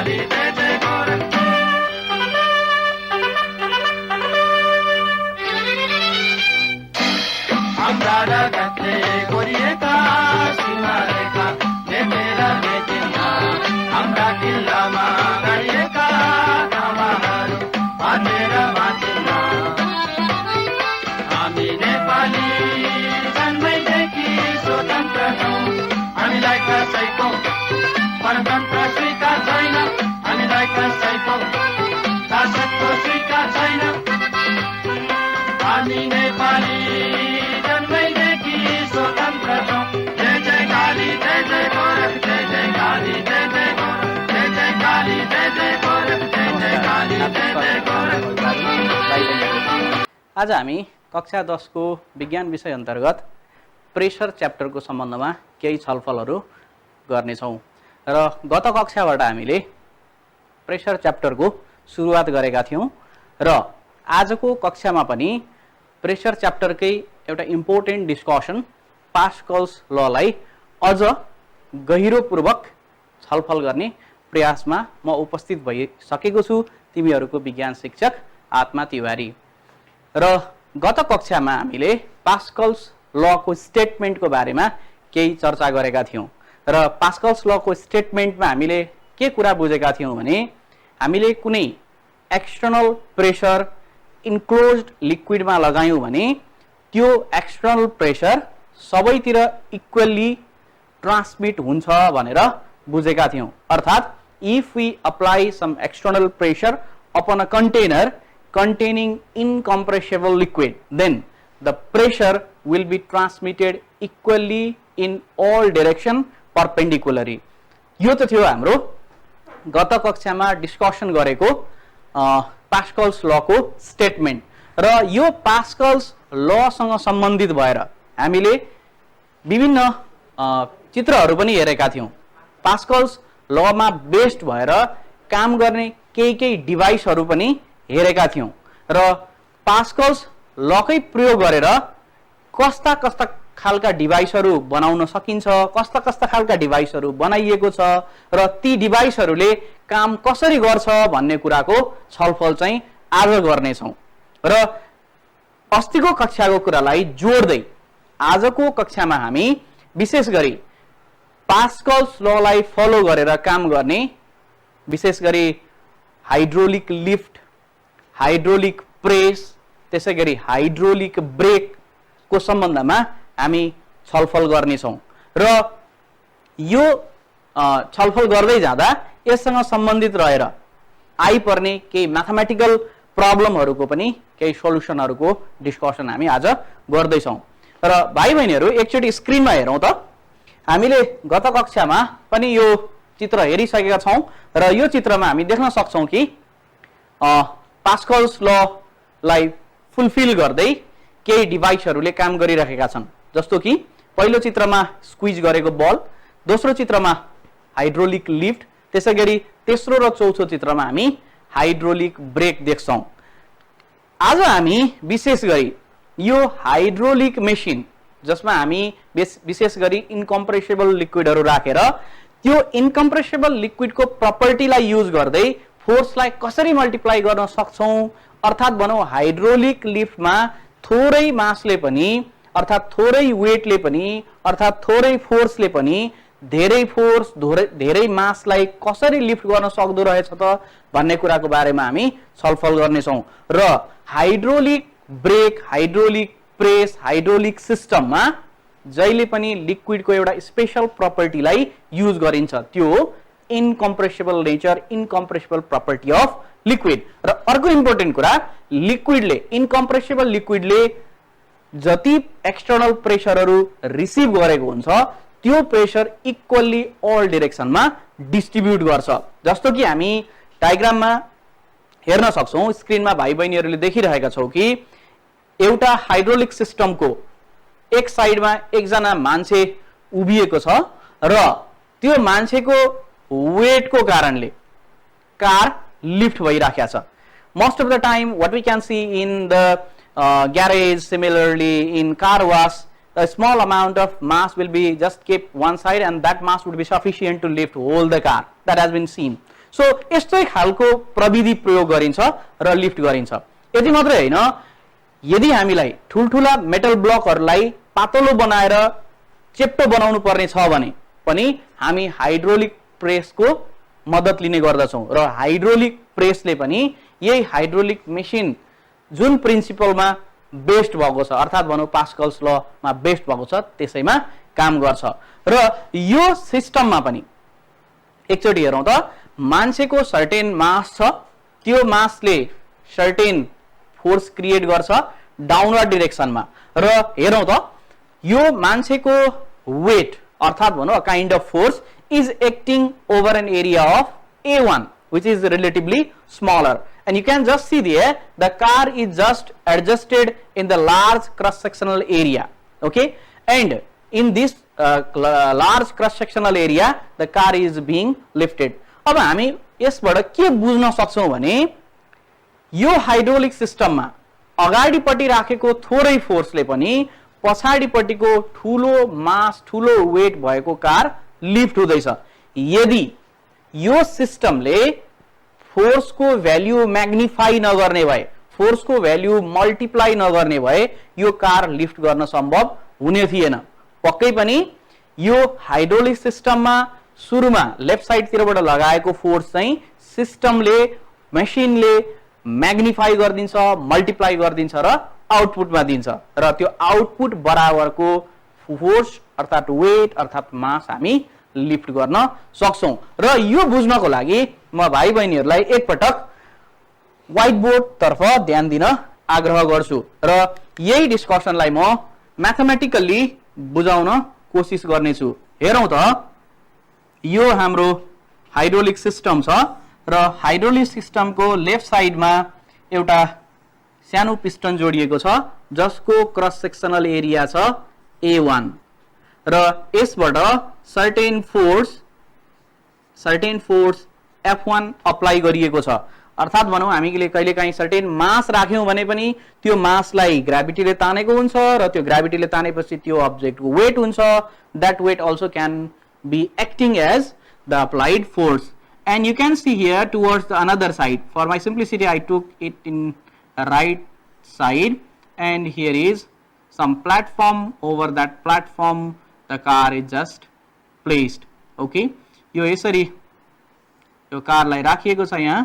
काली जय जय गोरख हाम्रा रगतले कोरिएका सीमारेखा मेटेर मेटिन्न हाम्रा किल्लामा गाडिएका धामाहरू बाँचेर बाँचिन्न हामी नेपाली जन्मैदेखि स्वतन्त्र छौँ हामीलाई कसैको परतन्त्र स्वीकार छैन हामीलाई कसैको शासकको स्वीकार छैन हामी नेपाली जन्मैदेखि स्वतन्त्र छौँ जय जय काली जय जय गोरख जय जय काली जय जय गोरख जय जय काली जय जय गोरख जय जय काली जय जय गोरख। आज हामी कक्षा 10 को विज्ञान विषय अन्तर्गत प्रेसर च्याप्टरको सम्बन्धमा केही छलफलहरू गर्नेछौँ र गत कक्षाबाट हामीले प्रेसर च्याप्टरको सुरुवात गरेका थियौँ र आजको कक्षामा पनि प्रेसर च्याप्टरकै एउटा इम्पोर्टेन्ट डिस्कसन पास्कल्स ललाई अझ गहिरोपूर्वक छलफल गर्ने प्रयासमा म उपस्थित भइसकेको छु तिमीहरूको विज्ञान शिक्षक आत्मा तिवारी र गत कक्षामा हामीले पास्कल्स लको स्टेटमेन्टको बारेमा केही चर्चा गरेका थियौँ र पास्कल्स लको स्टेटमेन्टमा हामीले के कुरा बुझेका थियौँ भने हामीले कुनै एक्सटर्नल प्रेसर इन्क्लोज्ड लिक्विडमा लगायौँ भने त्यो एक्सटर्नल प्रेसर सबैतिर इक्वल्ली ट्रान्समिट हुन्छ भनेर बुझेका थियौँ अर्थात् if we apply some external pressure upon a container containing incompressible liquid, then the pressure will be transmitted equally in all direction perpendicularly. यो त थियो हाम्रो गत कक्षामा डिस्कसन गरेको पास्कल्स लको स्टेटमेन्ट र यो पास्कल्स लसँग सम्बन्धित भएर हामीले विभिन्न चित्रहरू पनि हेरेका थियौँ पास्कल्स लमा बेस्ड भएर काम गर्ने केही डिभाइसहरू पनि हेरेका थियौँ र पास्कल्स लकै प्रयोग गरेर कस्ता कस्ता खालका डिभाइसहरू बनाउन सकिन्छ कस्ता कस्ता खालका डिभाइसहरू बनाइएको छ र ती डिभाइसहरूले काम कसरी गर्छ भन्ने कुराको छलफल चाहिँ आज गर्नेछौँ र अस्तिको कक्षाको कुरालाई जोड्दै आजको कक्षामा हामी विशेष गरी पास्कल्स ललाई फलो गरेर काम गर्ने विशेष गरी हाइड्रोलिक लिफ्ट हाइड्रोलिक प्रेस त्यसै गरी हाइड्रोलिक ब्रेक को सम्बन्धमा हामी छलफल गर्नेछौँ र यो छलफल गर्दै जाँदा यससँग सम्बन्धित रहेर आइपर्ने केही म्याथमेटिकल प्रब्लमहरूको पनि केही सोलुसनहरूको डिस्कसन हामी आज गर्दैछौँ र भाइ बहिनीहरू एकचोटि स्क्रिनमा हेरौँ त हामीले गत कक्षामा पनि यो चित्र हेरिसकेका छौँ र यो चित्रमा हामी देख्न सक्छौँ कि पास्कल्स ललाई फुलफिल गर्दै केही डिभाइसहरूले काम गरिरहेका छन् जस्तो कि पहिलो चित्रमा स्क्विज गरेको बल दोस्रो चित्रमा हाइड्रोलिक लिफ्ट त्यसै गरी तेस्रो र चौथो चित्रमा हामी हाइड्रोलिक ब्रेक देख्छौँ आज हामी विशेष गरी यो हाइड्रोलिक मेसिन जसमा हामी विशेष गरी इनकम्प्रेसिबल लिक्विडहरू राखेर त्यो इनकम्प्रेसिबल लिक्विडको प्रपर्टीलाई युज गर्दै फोर्सलाई कसरी मल्टिप्लाई गर्न सक्छौं अर्थात् भनौं हाइड्रोलिक लिफ्टमा थोरै मासले पनि अर्थात् थोरै वेटले पनि अर्थात् थोरै फोर्सले पनि धेरै फोर्स धेरै मासलाई कसरी लिफ्ट गर्न सक्दो रहेछ त भन्ने कुराको बारेमा हामी छलफल गर्नेछौं र hydraulic brake hydraulic press hydraulic सिस्टममा जहिले पनि लिक्विडको एउटा स्पेशल प्रपर्टीलाई युज गरिन्छ त्यो incompressible nature incompressible property of liquid र अर्को इम्पोर्टेन्ट कुरा लिक्विडले इनकम्प्रेसिबल लिक्विडले जति एक्सटर्नल प्रेसरहरू रिसिभ गरेको हुन्छ त्यो प्रेसर इक्वली अल डाइरेक्सनमा डिस्ट्रिब्युट गर्छ जस्तो कि हामी डायग्राममा हेर्न सक्छौं स्क्रिनमा भाइ बहिनीहरूले देखिरहेका छौ कि एउटा हाइड्रोलिक सिस्टमको एक साइडमा एकजना मान्छे उभिएको छ र त्यो मान्छेको वेटको कारणले कार लिफ्ट भइराखेको छ most of the time what we can see in the garage similarly in car wash a small amount of mass will be just kept one side and that mass would be sufficient to lift whole the car that has been seen so यस्तै खालको प्रविधि प्रयोग गरिन्छ र lift गरिन्छ। यति मात्रै हैन, यदि हामीलाई ठुलठुला मेटल ब्लकहरूलाई पातलो बनाएर चेप्टो बनाउनु पर्ने छ भने पनि हामी हाइड्रोलिक प्रेसको मद्दत लिने गर्दछौं र हाइड्रोलिक प्रेसले पनि यही हाइड्रोलिक मेसिन जुन प्रिन्सिपलमा बेस्ड भएको छ अर्थात् भनौं पास्कल्स लमा बेस्ड भएको छ त्यसैमा काम गर्छ। र यो सिस्टममा पनि एकचोटि हेरौं त, मान्छेको सर्टेन मास छ, त्यो मासले सर्टेन फोर्स क्रिएट गर्छ डाउनवर्ड डिरेक्सनमा र हेरौं त यो मान्छेको वेट अर्थात् भनौं a kind of force is acting over an area of A1 which is relatively smaller, and you can just see there the car is just adjusted in the large cross sectional area, okay, and in this large cross sectional area the car is being lifted. अब हामी यसबाट के बुझ्न सक्छौं भने यो hydraulic सिस्टममा अगाडिपट्टि राखेको थोरै फोर्सले पनि पछाडिपट्टिको ठूलो मास ठूलो वेट भएको कार लिफ्ट हुँदैछ। यदि यो सिस्टमले फोर्सको भ्यालु म्याग्निफाई नगर्ने भए, फोर्सको भ्यालु मल्टिप्लाई नगर्ने भए यो कार लिफ्ट गर्न सम्भव हुने थिएन। पक्कै पनि यो हाइड्रोलिक सिस्टममा सुरुमा लेफ्ट साइडतिरबाट लगाएको फोर्स चाहिँ सिस्टमले मेसिनले म्याग्निफाई गर्दिन्छ, मल्टिप्लाई गर्दिन्छ र आउटपुटमा दिन्छ र त्यो आउटपुट बराबरको फोर्स अर्थात् वेट अर्थात् मास हामी लिफ्ट गर्न सक्छौं। र यो बुझ्नको लागि म भाइ बहिनीहरूलाई एकपटक व्हाइट बोर्ड तर्फ ध्यान दिन आग्रह गर्छु र यही डिस्कसनलाई म म्याथमेटिकली बुझाउन कोसिस गर्नेछु। हेरौं त, यो हाम्रो हाइड्रोलिक सिस्टम छ र हाइड्रोलिक सिस्टमको लेफ्ट साइडमा एउटा सानो पिस्टन जोडिएको छ जसको क्रस सेक्सनल एरिया छ A1 र यसबाट सर्टेन फोर्स F1 अप्लाई गरिएको छ। अर्थात् भनौं हामीले कहिलेकाहीँ सर्टेन मास राख्यौं भने पनि त्यो मासलाई ग्राभिटीले तानेको हुन्छ र त्यो ग्राभिटीले तानेपछि त्यो अब्जेक्टको वेट हुन्छ। That weight also can be acting as the applied force, and you can see here towards the another side. For my simplicity I took it in right side, and here is some platform. Over that platform the car is just placed, okay. यो यसरी यो कारलाई राखिएको छ यहाँ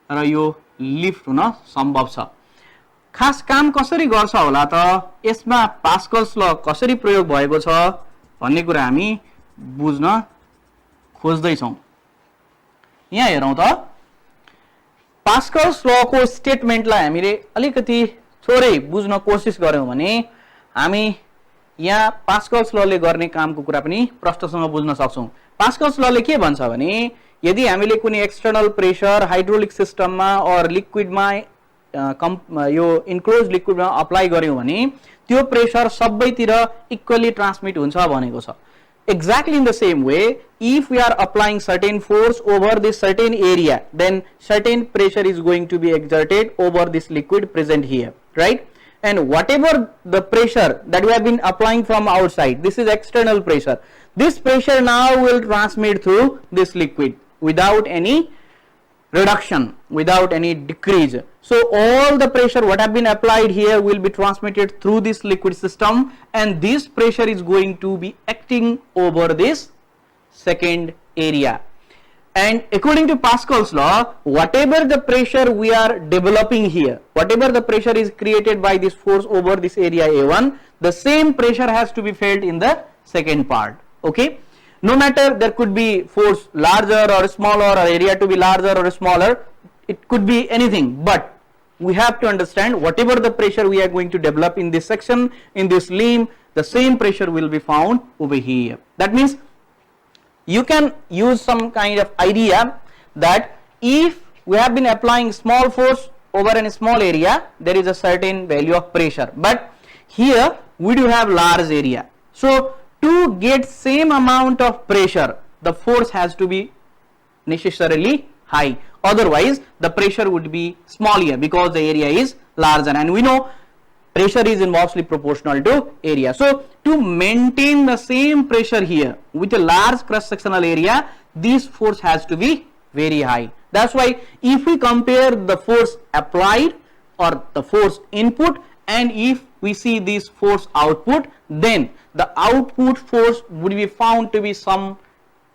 र यो lift हुन सम्भव छ। खास काम कसरी गर्छ होला त, यसमा पास्कल्स ल कसरी प्रयोग भएको छ भन्ने कुरा हामी बुझ्न खोज्दै छौं। यहाँ हेरौं त, पास्कल्स लको स्टेटमेन्टलाई हामीले अलिकति थोरै बुझ्न कोसिस गर्यौं भने हामी यहाँ पास्कल्स लले गर्ने कामको कुरा पनि प्रष्टसँग बुझ्न सक्छौं। पास्कल्स लले के भन्छ भने यदि हामीले कुनै एक्सटर्नल प्रेशर हाइड्रोलिक सिस्टममा अर लिक्विडमा यो इन्क्लोज लिक्विडमा अप्लाई गर्यौं भने त्यो प्रेशर सबैतिर इक्वली ट्रान्समिट हुन्छ भनेको छ। Exactly in the same way, if we are applying certain force over this certain area, then certain pressure is going to be exerted over this liquid present here, right? And whatever the pressure that we have been applying from outside, this is external pressure. This pressure now will transmit through this liquid without any reduction, without any decrease. So all the pressure what have been applied here will be transmitted through this liquid system, and this pressure is going to be acting over this second area. And according to Pascal's law, whatever the pressure we are developing here, whatever the pressure is created by this force over this area A1, the same pressure has to be felt in the second part, okay? No matter there could be force larger or smaller, or area to be larger or smaller, it could be anything, but we have to understand whatever the pressure we are going to develop in this section, in this limb, the same pressure will be found over here. That means you can use some kind of idea that if we have been applying small force over a small area, there is a certain value of pressure, but here we do have large area. So to get same amount of pressure, the force has to be necessarily high, otherwise the pressure would be small here because the area is larger, and we know pressure is inversely proportional to area. So to maintain the same pressure here with a large cross sectional area, this force has to be very high. That's why if we compare the force applied or the force input, and if we see this force output, then the output force would be found to be some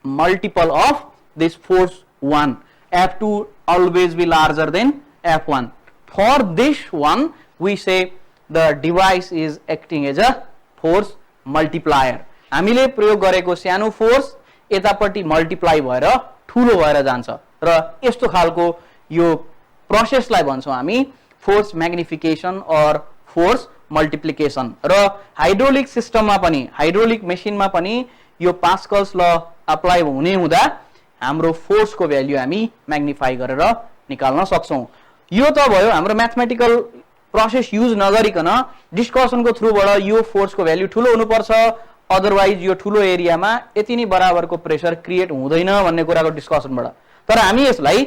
multiple of this force 1. F2 always be larger than F1. For this one, we say the device is acting as a force multiplier. हामीले प्रयोग गरेको सानो force यतापट्टि multiply भएर ठुलो भएर जान्छ र यस्तो खालको यो प्रोसेसलाई भन्छौं हामी फोर्स मैग्निफिकेशन और फोर्स मल्टिप्लिकेशन। र हाइड्रोलिक सिस्टममा पनि हाइड्रोलिक मेसिनमा पनि यो पास्कल्स ल अप्लाई हुने हुँदा हाम्रो फोर्स को भ्यालु हामी मैग्निफाई गरेर निकाल्न सक्छौं। यो त भयो हाम्रो म्याथमेटिकल प्रोसेस युज नगरिकन डिस्कसन को थ्रुबाट यो फोर्स को भ्यालु ठुलो हुनुपर्छ, अदरवाइज यो ठुलो एरियामा यति नै बराबरको प्रेशर क्रिएट हुँदैन भन्ने कुराको डिस्कसनबाट। तर हामी यसलाई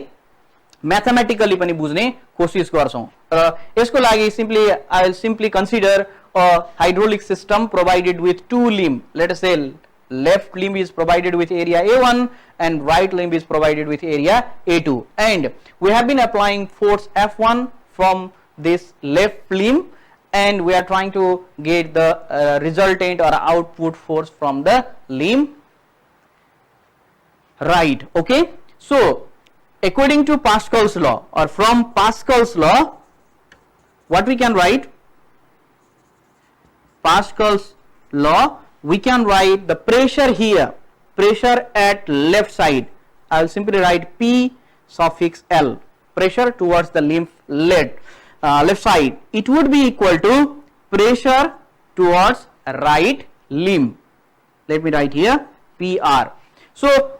मैथमेटिकली पनि बुझ्ने कोशिश गर्छौं र यसको लागि simply I will simply consider a hydraulic system provided with two limb. Let us say left limb is provided with area A1 and right limb is provided with area A2, and we have been applying force F1 from this left limb and we are trying to get the resultant or output force from the limb right. Okay, so according to Pascal's law or from Pascal's law, what we can write? Pascal's law, we can write the pressure here, pressure at left side. I will simply write P suffix L, pressure towards the lymph left side. It would be equal to pressure towards right limb. Let me write here PR. So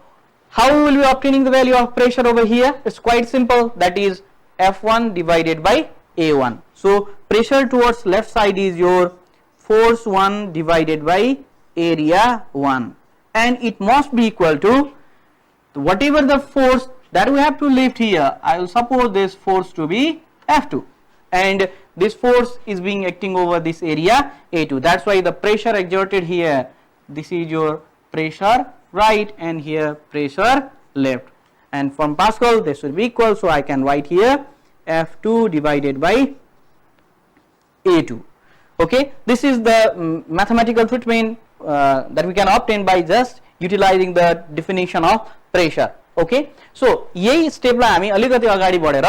how will we obtaining the value of pressure over here? It's quite simple. That is F1 divided by A1. So pressure towards left side is your force 1 divided by area 1, and it must be equal to whatever the force that we have to lift here. I will suppose this force to be F2 and this force is being acting over this area A2. That's why the pressure exerted here, this is your pressure right and here pressure left, and from Pascal this will be equal, so I can write here F2 divided by A2. Okay, this is the mathematical treatment that we can obtain by just utilizing the definition of pressure. Okay, so यही स्टेपलाई हामी अलिकति अगाडि बढेर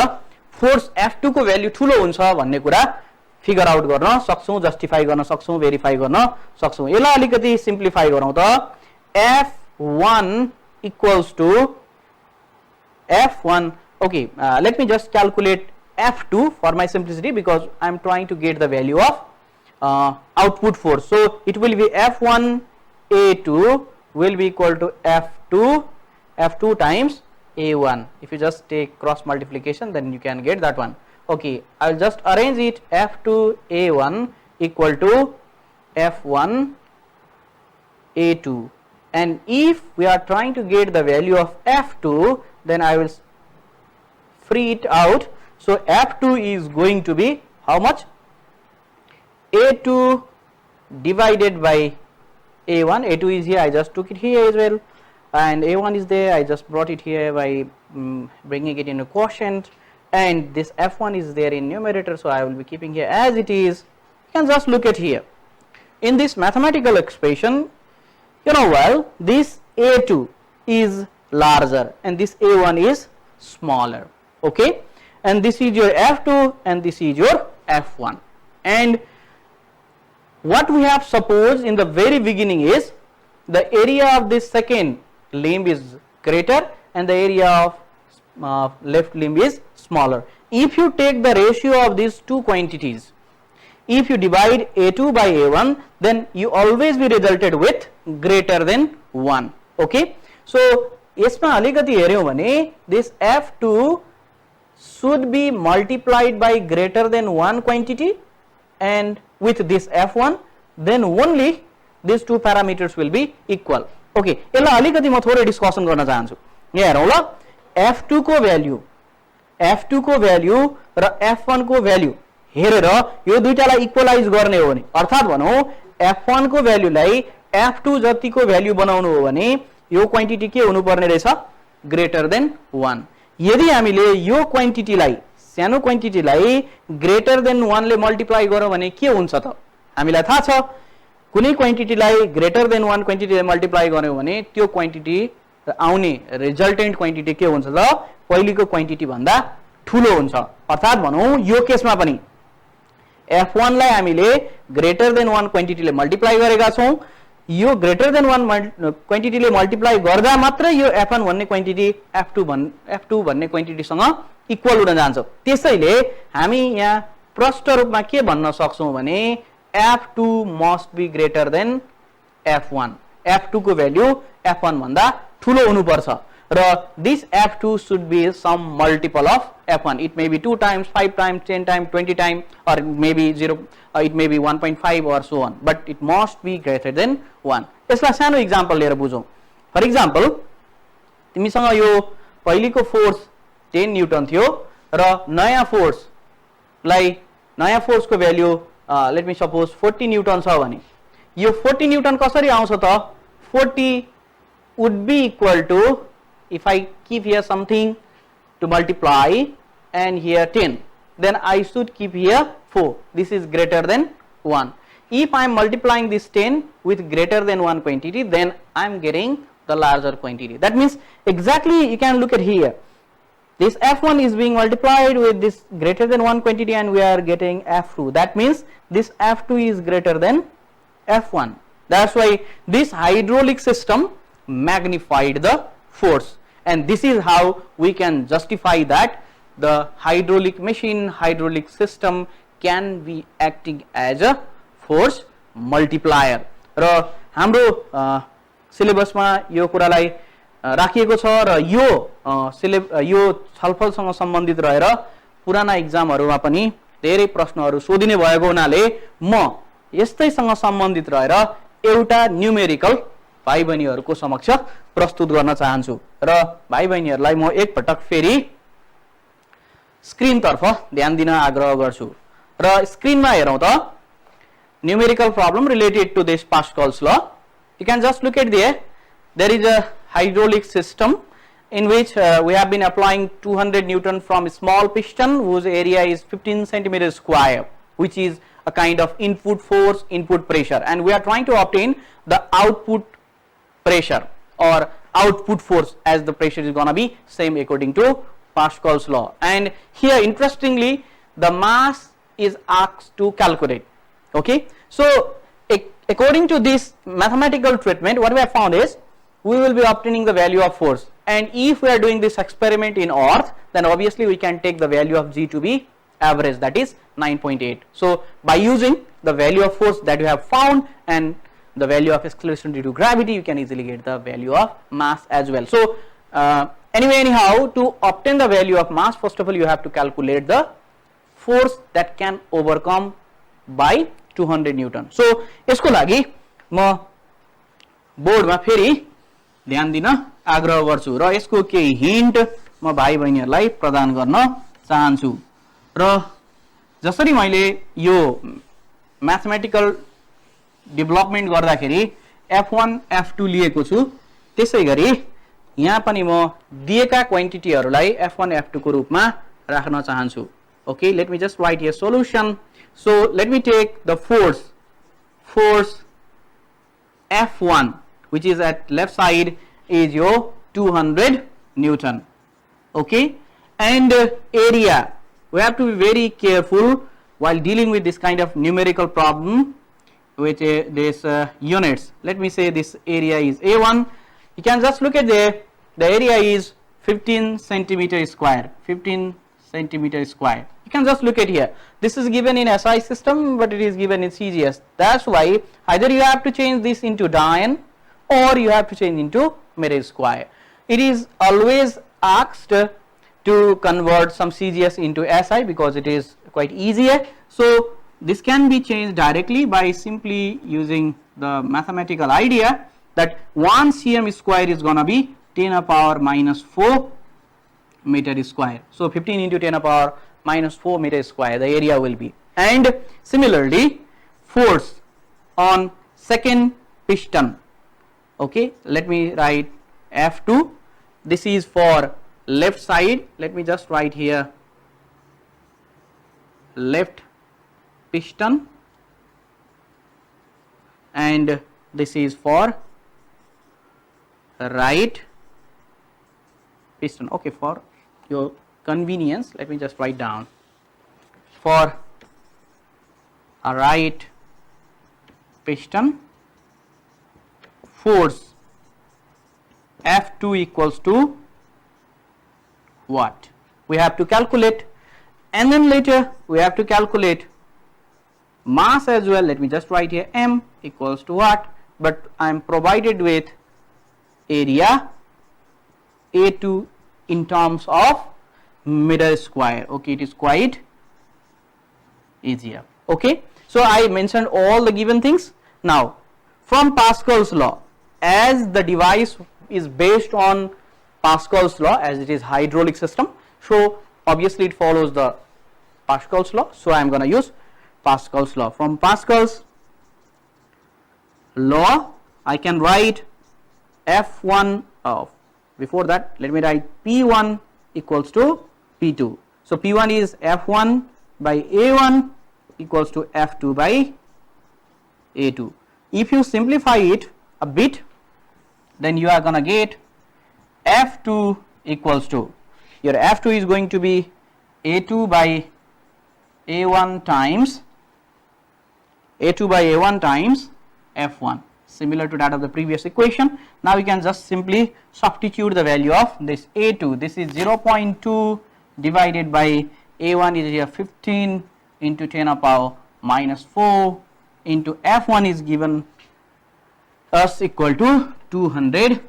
force F2 को value ठुलो हुन्छ भन्ने कुरा फिगर आउट गर्न सक्छौं, जस्टिफाई गर्न सक्छौं, भेरिफाई गर्न सक्छौं। यसलाई अलिकति सिम्प्लिफाई गरौँ त F1 equals to F1. Okay, let me just calculate F2 for my simplicity because I am trying to get the value of output force. So it will be F1 A2 will be equal to F2 times A1. If you just take cross multiplication, then you can get that one. Okay, I will just arrange it. F2 A1 equal to F1 A2, and if we are trying to get the value of F2, then I will free it out. So F2 is going to be how much? A2 divided by A1. A2 is here, I just took it here as well, and A1 is there, I just brought it here by bringing it in a quotient, and this F1 is there in numerator, so I will be keeping here as it is. You can just look at here in this mathematical expression. You know, well, this A2 is larger and this A1 is smaller. Okay, and this is your F2 and this is your F1, and what we have supposed in the very beginning is the area of this second limb is greater and the area of left limb is smaller. If you take the ratio of these two quantities, if you divide A2 by A1, then you always be resulted with greater than 1. Okay, so यसमा अलिकति हेर्यौं भने this F2 should be multiplied by greater than 1 quantity, and with this F1, then only these two parameters will be equal. Okay, यसलाई अलिकति म थोरै discussion गर्न चाहन्छु। यहाँ हेरौँ ल, F2 को भ्यालु र F1 को भ्यालु हेरेर यो दुईटालाई इक्वलाइज गर्ने हो भने, अर्थात भनौं F1 को भ्यालुलाई F2 जतिको भ्यालु बनाउनु हो भने यो क्वान्टिटी के हुनु पर्ने रहेछ? Greater than 1. यदि हामीले यो क्वान्टिटीलाई सानो क्वान्टिटीलाई ग्रेटर देन 1 ले मल्टिप्लाई गरौँ भने के हुन्छ त? हामीलाई थाहा छ कुनै क्वान्टिटीलाई ग्रेटर देन 1 क्वान्टिटीले मल्टिप्लाई गर्यौं भने त्यो क्वान्टिटी आउने रिजल्टेन्ट क्वान्टिटी के हुन्छ त? पहिलेको क्वान्टिटी भन्दा ठूलो हुन्छ. अर्थात भनौं यो केसमा पनि f1 लाई हामीले ग्रेटर देन 1 क्वान्टिटीले मल्टिप्लाई गरेका छौं. यो ग्रेटर देन 1 क्वान्टिटीले मल्टिप्लाई गर्दा मात्र यो f1 भन्ने क्वान्टिटी f2 भन्ने क्वान्टिटीसँग इक्वल हुन जान्छ. त्यसैले हामी यहाँ प्रष्ट रूपमा के भन्न सक्छौं भने f2 must be greater than f1. f2 को भ्यालु f1 भन्दा ठूलो हुनुपर्छ र this f2 should be some multiple of f1. It may be 2 times, 5 times, 10 times, 20 times, or maybe 0, it may be 1.5 or so on, but it must be greater than 1. यसलाई सानो example लिएर बुझौं. For example तिमीसँग यो पहिलेको force 10 Newton theory र नयाँ फोर्सको value let me suppose 40 Newton छ भने यो 40 न्यूटन कसरी आउँछ त? 40 would be equal to, if I keep here something to multiply and here 10, then I should keep here 4. This is greater than 1. If I am multiplying this 10 with greater than 1 quantity, then I am getting the larger quantity. That means exactly you can look at here. This f1 is being multiplied with this greater than 1 quantity and we are getting f2. That means this f2 is greater than f1. That's why this hydraulic system magnified the force, and this is how we can justify that the hydraulic machine, hydraulic system can be acting as a force multiplier. र हाम्रो सिलेबसमा यो कुरालाई राखिएको छ र यो छलफलसँग सम्बन्धित रहेर पुराना एक्जामहरुमा पनि धेरै प्रश्नहरु सोधिने भएको हुनाले म यस्तैसँग सम्बन्धित रहेर एउटा न्यूमेरिकल भाइ बहिनीहरुको समक्ष प्रस्तुत गर्न चाहन्छु र भाइ बहिनीहरुलाई म एक पटक फेरि स्क्रिन तर्फ ध्यान दिन आग्रह गर्छु र स्क्रिनमा हेरौं त numerical problem related to this Pascal's law. You can just look at there is a hydraulic system in which we have been applying 200 Newton from a small piston whose area is 15 centimeters square, which is a kind of input force, input pressure, and we are trying to obtain the output pressure or output force, as the pressure is going to be same according to Pascal's law. And here interestingly the mass is asked to calculate. Okay, so according to this mathematical treatment, what we have found is we will be obtaining the value of force, and if we are doing this experiment in earth, then obviously we can take the value of G to be average, that is 9.8. so by using the value of force that you have found and the value of acceleration due to gravity, you can easily get the value of mass as well. So anyhow, to obtain the value of mass, first of all you have to calculate the force that can overcome by 200 Newton. So यसको लागि म बोर्डमा फेरि ध्यान दिन आग्रह गर्छु र यसको केही हिन्ट म भाइ बहिनीहरुलाई प्रदान गर्न चाहन्छु र जसरी मैले यो म्याथमेटिकल डेभलपमेन्ट गर्दाखेरि f1 f2 लिएको छु, त्यसैगरी यहाँ पनि म दिएका क्वान्टिटीहरुलाई f1 f2 को रूपमा राख्न चाहन्छु. Okay, let me just write a solution. So let me take the force F1, which is at left side, is your 200 Newton. Okay, and area, we have to be very careful while dealing with this kind of numerical problem with this units. Let me say this area is A1. You can just look at the area is 15 centimeter square. 15 centimeter square. You can just look at here. This is given in SI system, but it is given in CGS. That's why either you have to change this into dian or you have to change into meter square. It is always asked to convert some CGS into SI because it is quite easier. So this can be changed directly by simply using the mathematical idea that 1 cm square is going to be 10 to the power minus 4 meter square. So 15 into 10 to the power minus 4 meter square the area will be. And similarly force on second piston. Okay, let me write F2 this is for left side. Let me just write here left piston, and this is for right piston. Okay, for your convenience, let me just write down for a right piston, force F2 equals to what? We have to calculate, and then later we have to calculate mass as well. Let me just write here M equals to what, but I am provided with area A2 in terms of meter square. Okay, it is quite easier. Okay, so I mentioned all the given things. Now from Pascal's law, as the device is based on Pascal's law, as it is hydraulic system, so obviously it follows the Pascal's law, so I am going to use Pascal's law. From Pascal's law I can write F1 of, before that let me write P1 equals to P2. So P1 is F1 by A1 equals to F2 by A2. If you simplify it a bit, then you are going to get F2 equals to, your F2 is going to be A2 by A1 times F1, similar to that of the previous equation. Now we can just simply substitute the value of this A2. This is 0.2 divided by A1 is here 15 into 10 to the power minus 4 into F1 is given us equal to 200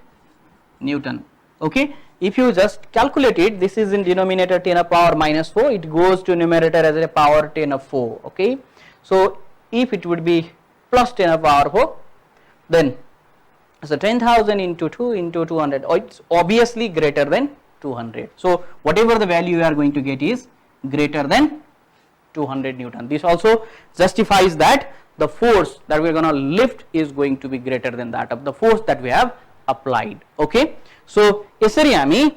Newton. Okay, if you just calculate it, this is in denominator 10 to the power minus 4, it goes to numerator as a power 10 to the 4. Okay, so if it would be plus 10 to the power 4, then so 10,000 into 2 into 200, it's obviously greater than 200. So whatever the value you are going to get is greater than 200 Newton. This also justifies that the force that we are going to lift is going to be greater than that of the force that we have applied. Okay, so यसरी हामी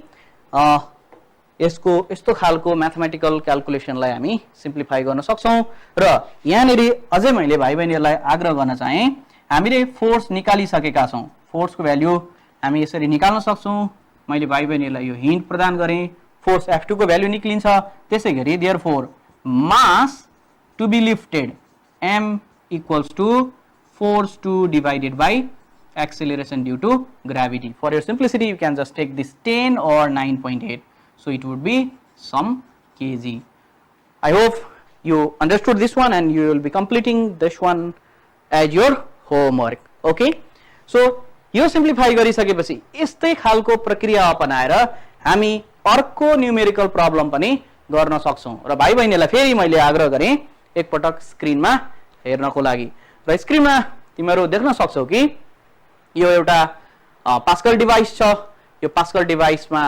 यसको यस्तो खालको mathematical क्याल्कुलेसनलाई हामी simplify गर्न सक्छौं। र यहाँनेरि अझै मैले भाइ बहिनीहरुलाई आग्रह गर्न चाहे, हामीले फोर्स निकालिसकेका छौं, फोर्सको भ्यालु हामी यसरी निकाल्न सक्छौं। मैले भाइ बहिनीहरुलाई यो हिन्ट प्रदान गरे, फोर्स F2 को भ्यालु निक्लिन्छ। त्यसैगरी therefore mass to be lifted M equals to force 2 divided by acceleration due to gravity. For your simplicity, you can just take this 10 or 9.8. So it would be some kg. I hope you understood this one and you will be completing this one as your homework. Okay. So यो simplify गरिसकेपछि यस्तै खालको प्रक्रिया अपनाएर हामी अर्को numerical problem पनि गर्न सक्छौं। र भाइ बहिनीलाई फेरि मैले आग्रह गरे एक पटक स्क्रिनमा हेर्नको लागि, र स्क्रिनमा तिमीहरु देख्न सक्छौ कि यो एउटा पास्कल डिभाइस छ। यो पास्कल डिभाइसमा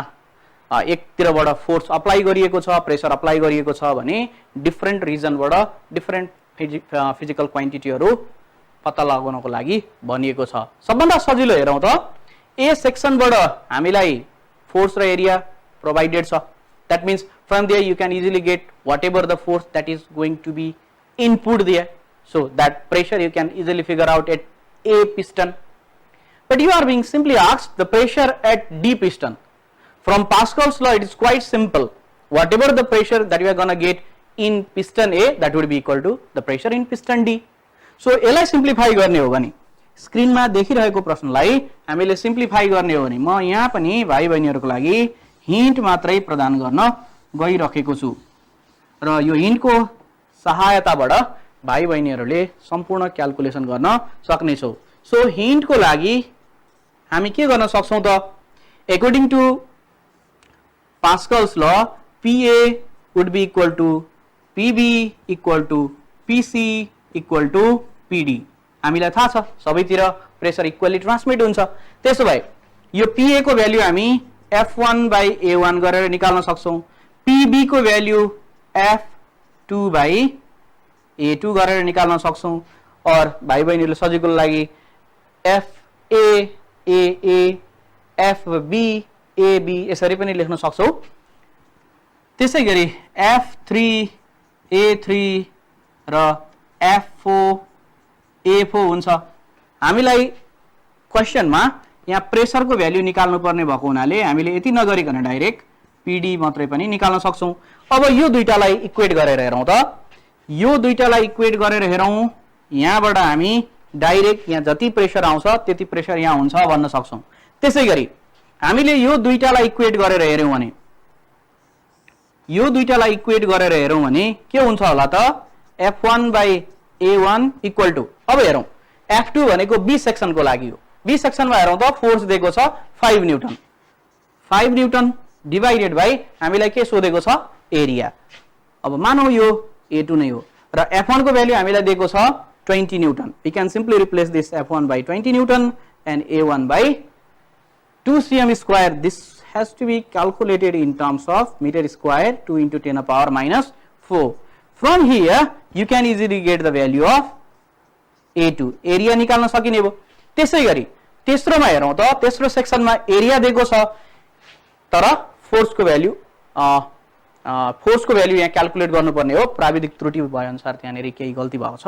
एकतिरबाट फोर्स अप्लाई गरिएको छ, प्रेसर अप्लाई गरिएको छ भने डिफरेन्ट रिजनबाट डिफरेन्ट फिजिकल क्वान्टिटीहरु पत्ता लगाउनको लागि भनिएको छ। सबभन्दा सजिलो हेरौं त ए सेक्सनबाट हामीलाई फोर्स र एरिया प्रोवाइडेड छ। That means from there you can easily get whatever the force that is going to be input there. So that pressure you can easily figure out at A piston. But you are being simply asked the pressure at D piston. From Pascal's law it is quite simple. Whatever the pressure that you are going to get in piston A, that would be equal to the pressure in piston D. So यसलाई simplify गर्ने हो भने स्क्रिनमा देखिरहेको प्रश्नलाई हामीले simplify गर्ने हो भने म यहाँ पनि भाइ बहिनीहरुको लागि हिन्ट मात्रै प्रदान गर्न गइरहेको छु र यो हिन्टको सहायताबाट भाइ बहिनीहरुले सम्पूर्ण क्याल्कुलेसन गर्न सक्ने छौ। सो हिन्टको लागि हामी के गर्न सक्छौं त, according to Pascal's law PA would be equal to PB equal to PC equal to PD. हामीलाई थाहा छ सबैतिर प्रेसर इक्वली ट्रान्समिट हुन्छ। त्यसो भए यो PA को भ्यालु हामी F1 by A1 गरेर निकाल्न सक्छौं, PB को भ्यालु F2 by A2 गरेर निकाल्न सक्छौं, और भाइ बहिनीहरुले सजिलोको लागि FA AA FB AB यसरी पनि लेख्न सक्छौ। त्यसै गरी F3 A3 र F4 A4 हुन्छ। हामीलाई क्वेशनमा यहाँ प्रेसरको भ्यालु निकाल्नु पर्ने भएको हुनाले हामीले यति नगरिकन डाइरेक्ट PD मात्रै पनि निकाल्न सक्छौं। अब यो दुईटालाई इक्वेट गरेर हेरौं त। यो दुईटालाई इक्वेट गरेर हेरौं, यहाँबाट हामी डाइरेक्ट यहाँ जति प्रेसर आउँछ त्यति प्रेसर यहाँ हुन्छ भन्न सक्छौं। त्यसैगरी हामीले यो दुईटालाई इक्वेट गरेर हेर्यौं भने के हुन्छ होला त F1/A1 इक्वल टु, अब हेरौं F2 भनेको B सेक्सनको लागि हो। B सेक्सनमा हेरौं त फोर्स दिएको छ 5 न्यूटन। 5 न्यूटन डिवाइडेड बाइ हामीलाई के सोधेको छ एरिया। अब मानौ यो A2 नै हो र F1 को भ्यालु हामीलाई दिएको छ 20 Newton. We can simply replace this F1/20 Newton and A1/2 cm square. This has to be calculated in terms of meter square 2 into 10 power minus 4. From here you can easily get the value of A2. Area निकाल्न सकिने भयो। त्यसैगरी तेस्रोमा हेरौं त, तेस्रो सेक्सनमा area दिएको छ तर फोर्सको भ्यालु यहाँ क्याल्कुलेट गर्नुपर्ने हो। प्राविधिक त्रुटि भए अनुसार त्यहाँनेरि केही गल्ती भएको छ।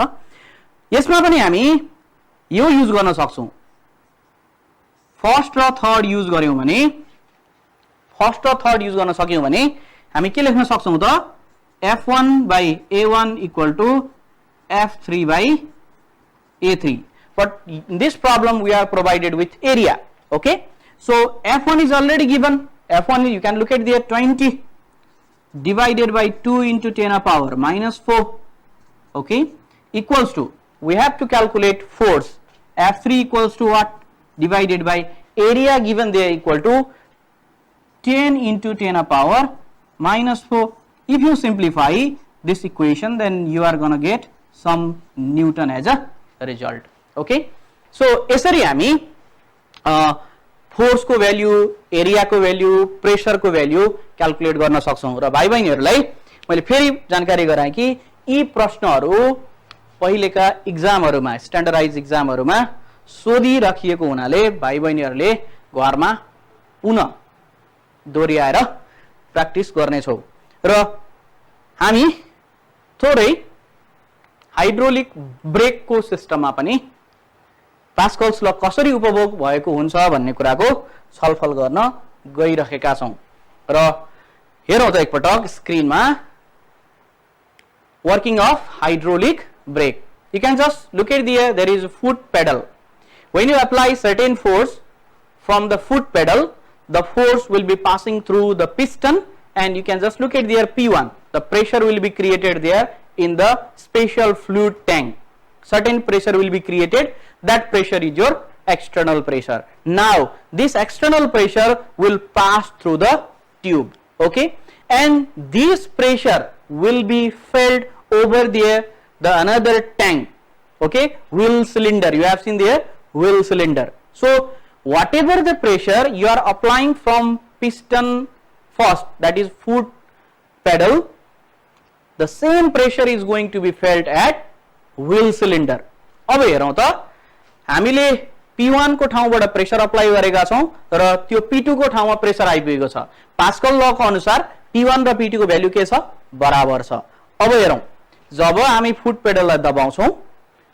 यसमा पनि हामी यो युज गर्न सक्छौं। फर्स्ट र थर्ड युज गर्यौं भने, फर्स्ट र थर्ड युज गर्न सक्यौं भने हामी के लेख्न सक्छौं त F1/A1 equal to F3/A3. But in this problem we are provided with area. Okay, so F1 is already given. F1 you can look at there 20 divided by 2 into 10 power minus 4. Okay, equals to, we have to calculate force. F3 equals to what? Divided by area given there equal to 10 into 10 power minus 4. If you simplify this equation, then you are going to get some Newton as a result. Okay, so यसरी हामी force को value, area को value, pressure को value calculate गर्न सक्छौं। र भाइ बहिनीहरुलाई मैले फेरि जानकारी गराएँ कि यी प्रश्नहरु पहिलेका एक्जामहरुमा, स्ट्यान्डर्डाइज एक्जामहरुमा सोधिराखिएको हुनाले भाइ बहिनीहरुले घरमा पुनः दोहोर्याएर प्र्याक्टिस गर्नेछौ। र हामी थोरै हाइड्रोलिक ब्रेकको सिस्टममा पनि पास्कल्स ल कसरी उपभोग भएको हुन्छ भन्ने कुराको छलफल गर्न गइरहेका छौं। र हेरौं त एकपटक स्क्रिनमा working of hydraulic brake. You can just look at there is a foot pedal. When you apply certain force from the foot pedal, the force will be passing through the piston, and you can just look at there P1. The pressure will be created there in the special fluid tank. Certain pressure will be created. That pressure is your external pressure. Now this external pressure will pass through the tube. Okay, and this pressure will be felt over there the another tank. Okay, wheel cylinder, you have seen there wheel cylinder. So whatever the pressure you are applying from piston first, that is foot pedal, the same pressure is going to be felt at wheel cylinder. अब हेरौं त हामीले P1 को ठाउँबाट pressure apply गरेका छौं र त्यो P2 को ठाउँमा प्रेसर आइपुगेको छ। पास्कल ल को अनुसार P1 र P2 को भ्यालु के छ बराबर छ। अब हेरौं, जब हामी फुट पेडललाई दबाउँछौं,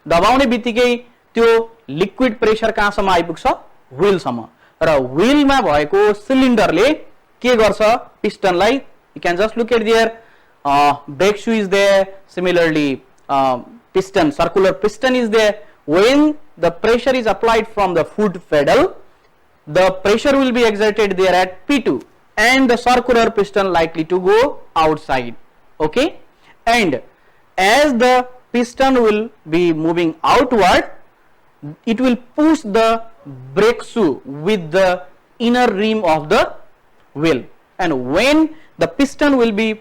दबाउने बित्तिकै त्यो लिक्विड प्रेसर कहाँसम्म आइपुग्छ व्हील सम्म, र व्हीलमा भएको सिलिन्डरले के गर्छ पिस्टनलाई, you can just look at there brake shoe is there, similarly piston, circular piston is there. When the pressure is applied from the foot pedal, the pressure will be exerted there at P2 and the circular piston likely to go outside. Okay, and as the piston will be moving outward, it will push the brake shoe with the inner rim of the wheel, and when the piston will be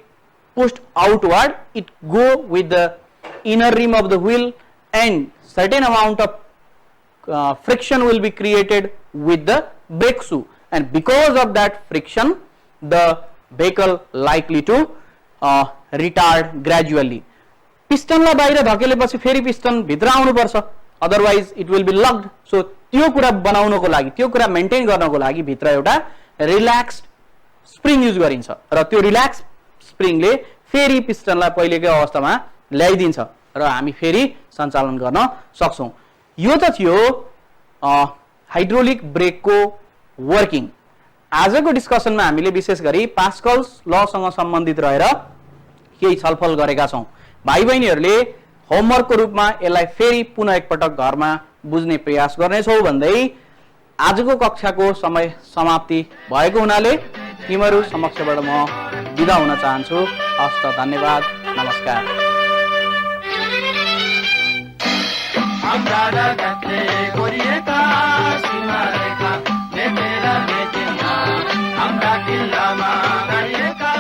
pushed outward, it go with the inner rim of the wheel, and certain amount of friction will be created with the brake shoe, and because of that friction the vehicle likely to retard gradually. Piston लाई बाहिर धकेलेपछि फेरि piston भित्र आउनु पर्छ, otherwise it will be locked. So त्यो कुरा बनाउनको लागि, त्यो कुरा मेन्टेन गर्नको लागि भित्र एउटा रिल्याक्स्ड स्प्रिङ युज गरिन्छ र त्यो रिल्याक्स स्प्रिङले फेरि पिस्टनलाई पहिलेकै अवस्थामा ल्याइदिन्छ र हामी फेरि सञ्चालन गर्न सक्छौं। यो त थियो हाइड्रोलिक ब्रेकको वर्किङ। आजको डिस्कसनमा हामीले विशेष गरी पास्कल्स लसँग सम्बन्धित रहेर केही छलफल गरेका छौं। भाइ बहिनीहरूले होमवर्कको रूपमा यसलाई फेरि पुनः एकपटक घरमा बुझ्ने प्रयास गर्नेछौ भन्दै आजको कक्षाको समय समाप्ति भएको हुनाले तिमीहरू समक्षबाट म बिदा हुन चाहन्छु। हस्त धन्यवाद, नमस्कार। हाम्रा रगतले कोरिएका सीमारेखा मेटेर मेटिन्न, हाम्रा किल्लामा गाडिएका